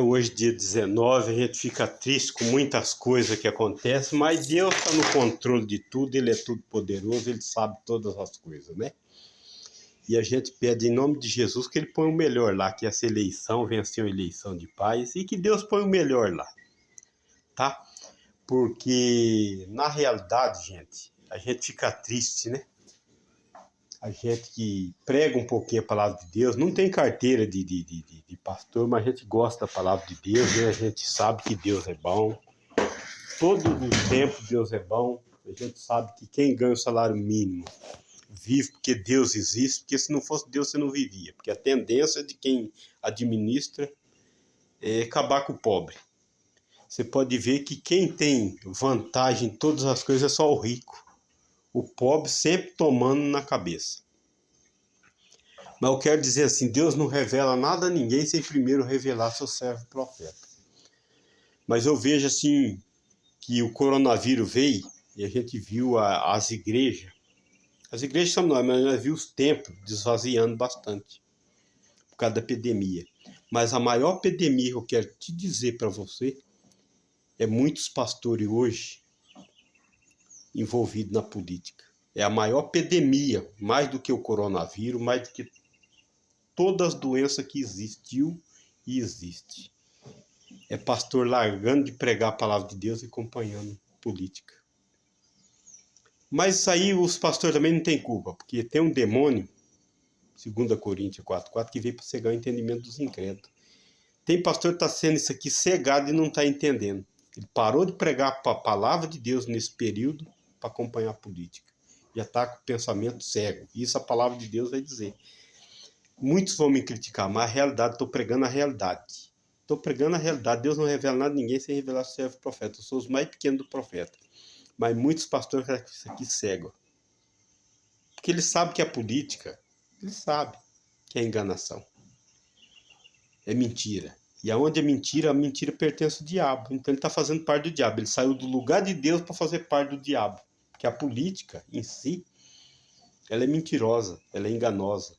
Hoje dia 19, a gente fica triste com muitas coisas que acontecem, mas Deus está no controle de tudo, Ele é tudo poderoso, Ele sabe todas as coisas, né? E a gente pede em nome de Jesus que Ele ponha o melhor lá, que essa eleição vença a eleição de paz e que Deus ponha o melhor lá, tá? Porque, na realidade, gente, a gente fica triste, né? A gente que prega um pouquinho a palavra de Deus, não tem carteira de pastor, mas a gente gosta da palavra de Deus, né? A gente sabe que Deus é bom. Todo o tempo Deus é bom. A gente sabe que quem ganha o salário mínimo vive porque Deus existe, porque se não fosse Deus você não vivia. Porque a tendência de quem administra é acabar com o pobre. Você pode ver que quem tem vantagem em todas as coisas é só o rico. O pobre sempre tomando na cabeça. Mas eu quero dizer assim, Deus não revela nada a ninguém sem primeiro revelar seu servo profeta. Mas eu vejo assim, que o coronavírus veio e a gente viu as igrejas. As igrejas são nós, mas nós vimos os templos desvaziando bastante por causa da epidemia. Mas a maior epidemia que eu quero te dizer para você é muitos pastores hoje envolvidos na política. É a maior epidemia, mais do que o coronavírus, mais do que todas as doenças que existiu e existe. É pastor largando de pregar a palavra de Deus e acompanhando política. Mas isso aí os pastores também não têm culpa, porque tem um demônio, 2 Coríntios 4,4, que veio para cegar o entendimento dos incrédulos. Tem pastor que está sendo isso aqui cegado e não está entendendo. Ele parou de pregar a palavra de Deus nesse período para acompanhar a política. Já está com o pensamento cego. Isso a palavra de Deus vai dizer. Muitos vão me criticar, mas a realidade, estou pregando a realidade. Estou pregando a realidade. Deus não revela nada a ninguém sem revelar o servo profeta. Eu sou os mais pequenos do profeta. Mas muitos pastores acham isso aqui cego. Porque eles sabem que é política. Eles sabem que é enganação. É mentira. E aonde é mentira, a mentira pertence ao diabo. Então ele está fazendo parte do diabo. Ele saiu do lugar de Deus para fazer parte do diabo. Porque a política em si, ela é mentirosa, ela é enganosa.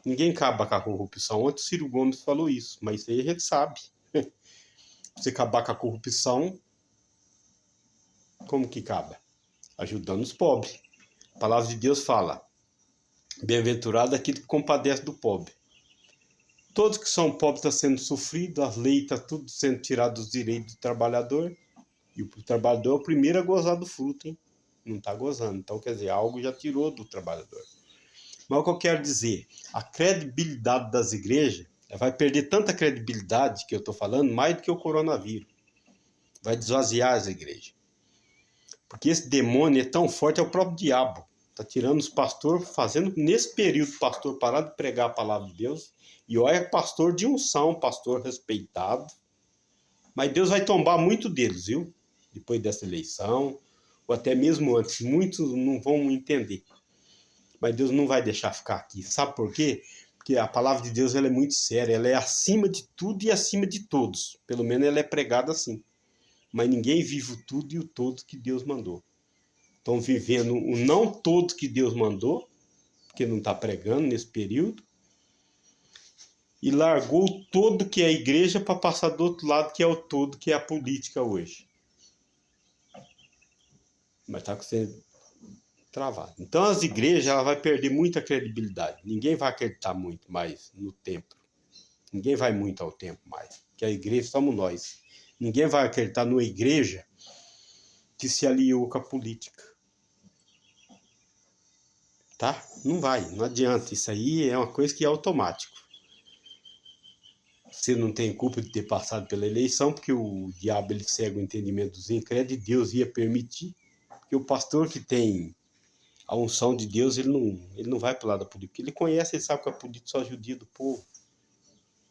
Ninguém acaba com a corrupção. Ontem o Ciro Gomes falou isso, mas isso aí a gente sabe. Você acabar com a corrupção, como que acaba? Ajudando os pobres. A palavra de Deus fala, bem-aventurado aquele que compadece do pobre. Todos que são pobres estão sendo sofridos, as leis estão tudo sendo tiradas dos direitos do trabalhador, e o trabalhador é o primeiro a gozar do fruto, hein? Não está gozando. Então, quer dizer, algo já tirou do trabalhador. Mas o que eu quero dizer, a credibilidade das igrejas vai perder tanta credibilidade que eu estou falando, mais do que o coronavírus. Vai desvaziar as igrejas. Porque esse demônio é tão forte, é o próprio diabo. Está tirando os pastores, fazendo nesse período o pastor parar de pregar a palavra de Deus. E olha, é pastor de unção, pastor respeitado. Mas Deus vai tombar muito deles, viu? Depois dessa eleição, ou até mesmo antes. Muitos não vão entender. Mas Deus não vai deixar ficar aqui. Sabe por quê? Porque a palavra de Deus ela é muito séria. Ela é acima de tudo e acima de todos. Pelo menos ela é pregada assim. Mas ninguém vive o tudo e o todo que Deus mandou. Estão vivendo o não todo que Deus mandou, porque não está pregando nesse período, e largou o todo que é a igreja para passar do outro lado, que é o todo que é a política hoje. Mas está sendo travado. Então as igrejas ela vai perder muita credibilidade. Ninguém vai acreditar muito mais no templo. Ninguém vai muito ao templo mais. Porque a igreja somos nós. Ninguém vai acreditar numa igreja que se aliou com a política. Tá? Não vai, não adianta. Isso aí é uma coisa que é automático. Você não tem culpa de ter passado pela eleição, porque o diabo ele cega o entendimento dos incrédulos e Deus ia permitir. Porque o pastor que tem a unção de Deus, ele não vai para o lado da política. Ele conhece, ele sabe que a política só judia do povo.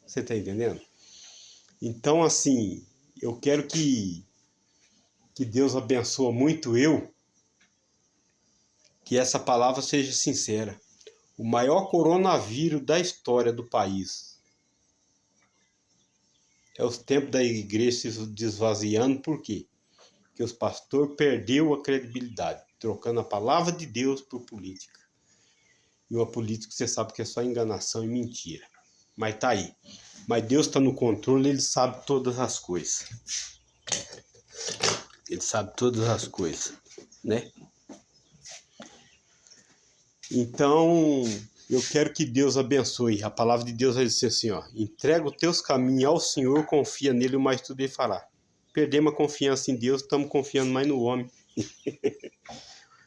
Você está entendendo? Então, assim, eu quero que Deus abençoe muito que essa palavra seja sincera. O maior coronavírus da história do país é os tempos da igreja se desvaziando. Por quê? Porque os pastores perderam a credibilidade, trocando a palavra de Deus por política. E uma política que você sabe que é só enganação e mentira. Mas tá aí. Mas Deus está no controle, Ele sabe todas as coisas. Ele sabe todas as coisas, né? Então, eu quero que Deus abençoe. A palavra de Deus vai dizer assim, ó: entrega os teus caminhos ao Senhor, confia nele, mas tudo ele fará. Perdemos a confiança em Deus, estamos confiando mais no homem.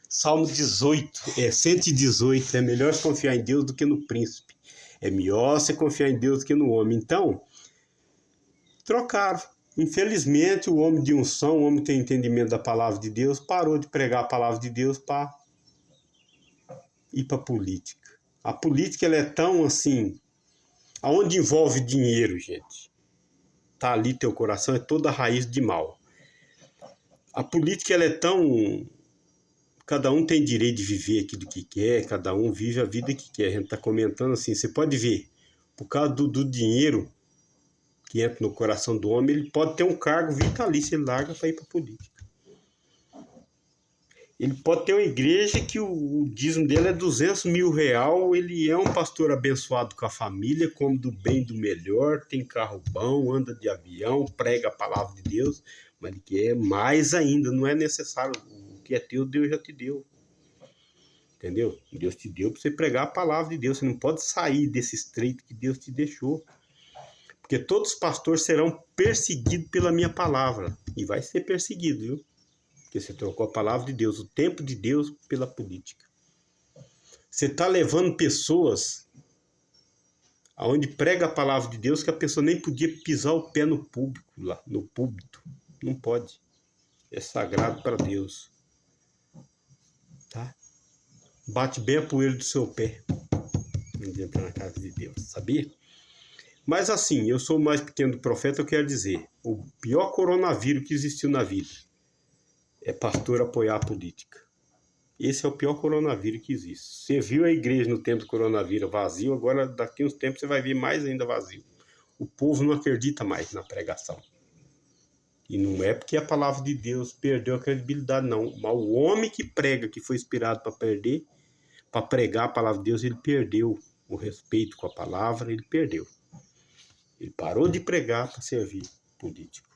Salmo 118, é melhor você confiar em Deus do que no príncipe. É melhor você confiar em Deus do que no homem. Então, trocaram. Infelizmente, o homem de unção, o homem que tem entendimento da palavra de Deus, parou de pregar a palavra de Deus para ir para a política. A política, ela é tão assim, aonde envolve dinheiro, gente, tá ali teu coração, é toda a raiz de mal. A política, ela é tão... Cada um tem direito de viver aquilo que quer, cada um vive a vida que quer. A gente está comentando assim, você pode ver, por causa do dinheiro que entra no coração do homem, ele pode ter um cargo vitalício, ele larga para ir para a política. Ele pode ter uma igreja que o dízimo dele é 200 mil real, ele é um pastor abençoado com a família, come do bem e do melhor, tem carro bom, anda de avião, prega a palavra de Deus, mas ele quer mais ainda, não é necessário. O que é teu, Deus já te deu. Entendeu? Deus te deu para você pregar a palavra de Deus. Você não pode sair desse estreito que Deus te deixou. Porque todos os pastores serão perseguidos pela minha palavra. E vai ser perseguido, viu? Porque você trocou a palavra de Deus, o tempo de Deus, pela política. Você está levando pessoas aonde prega a palavra de Deus que a pessoa nem podia pisar o pé no público, lá, no púlpito. Não pode. É sagrado para Deus. Tá? Bate bem a poeira do seu pé. Não entra na casa de Deus, sabia? Mas assim, eu sou o mais pequeno do profeta, eu quero dizer, o pior coronavírus que existiu na vida é pastor apoiar a política. Esse é o pior coronavírus que existe. Você viu a igreja no tempo do coronavírus vazio, agora daqui a uns tempos você vai ver mais ainda vazio. O povo não acredita mais na pregação. E não é porque a palavra de Deus perdeu a credibilidade, não. Mas o homem que prega, que foi inspirado para pregar a palavra de Deus, ele perdeu o respeito com a palavra, ele perdeu. Ele parou de pregar para servir político.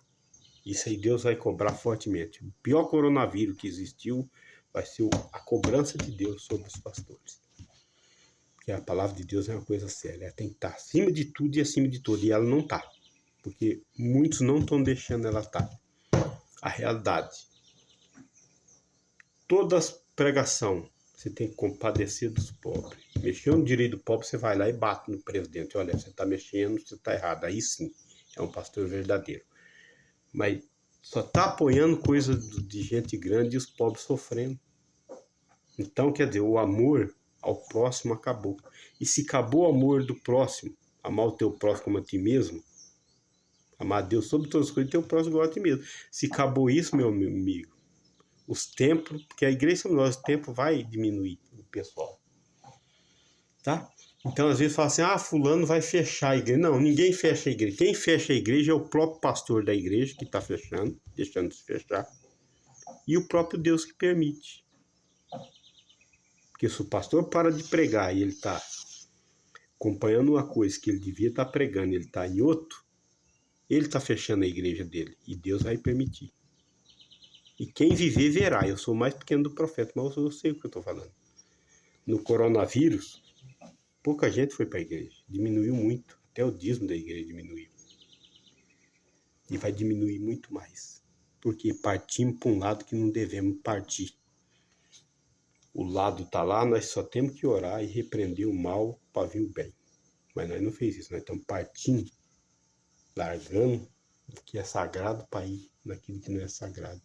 Isso aí Deus vai cobrar fortemente. O pior coronavírus que existiu vai ser a cobrança de Deus sobre os pastores. Porque a palavra de Deus é uma coisa séria. Ela tem que estar acima de tudo e acima de tudo. E ela não está. Porque muitos não estão deixando ela estar. A realidade. Toda pregação, você tem que compadecer dos pobres. Mexendo no direito do pobre, você vai lá e bate no presidente. Olha, você está mexendo, você está errado. Aí sim, é um pastor verdadeiro. Mas só está apoiando coisa de gente grande e os pobres sofrendo. Então, quer dizer, o amor ao próximo acabou. E se acabou o amor do próximo, amar o teu próximo como a ti mesmo, amar a Deus sobre todas as coisas e teu próximo igual a ti mesmo. Se acabou isso, meu amigo, os templos, porque a igreja somos nós, o tempo vai diminuir o pessoal. Tá? Então, às vezes, fala assim, fulano vai fechar a igreja. Não, ninguém fecha a igreja. Quem fecha a igreja é o próprio pastor da igreja que está fechando, deixando de se fechar. E o próprio Deus que permite. Porque se o pastor para de pregar e ele está acompanhando uma coisa que ele devia estar pregando, ele está em outro, ele está fechando a igreja dele. E Deus vai permitir. E quem viver, verá. Eu sou o mais pequeno do profeta, mas eu sei o que eu estou falando. No coronavírus, pouca gente foi para a igreja. Diminuiu muito. Até o dízimo da igreja diminuiu. E vai diminuir muito mais. Porque partimos para um lado que não devemos partir. O lado está lá, nós só temos que orar e repreender o mal para vir o bem. Mas nós não fez isso. Nós estamos partindo, largando o que é sagrado para ir naquilo que não é sagrado.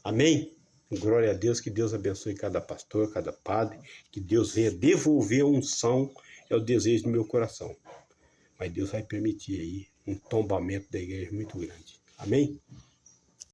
Amém? Glória a Deus, que Deus abençoe cada pastor, cada padre, que Deus venha devolver a unção, é o desejo do meu coração. Mas Deus vai permitir aí um tombamento da igreja muito grande. Amém?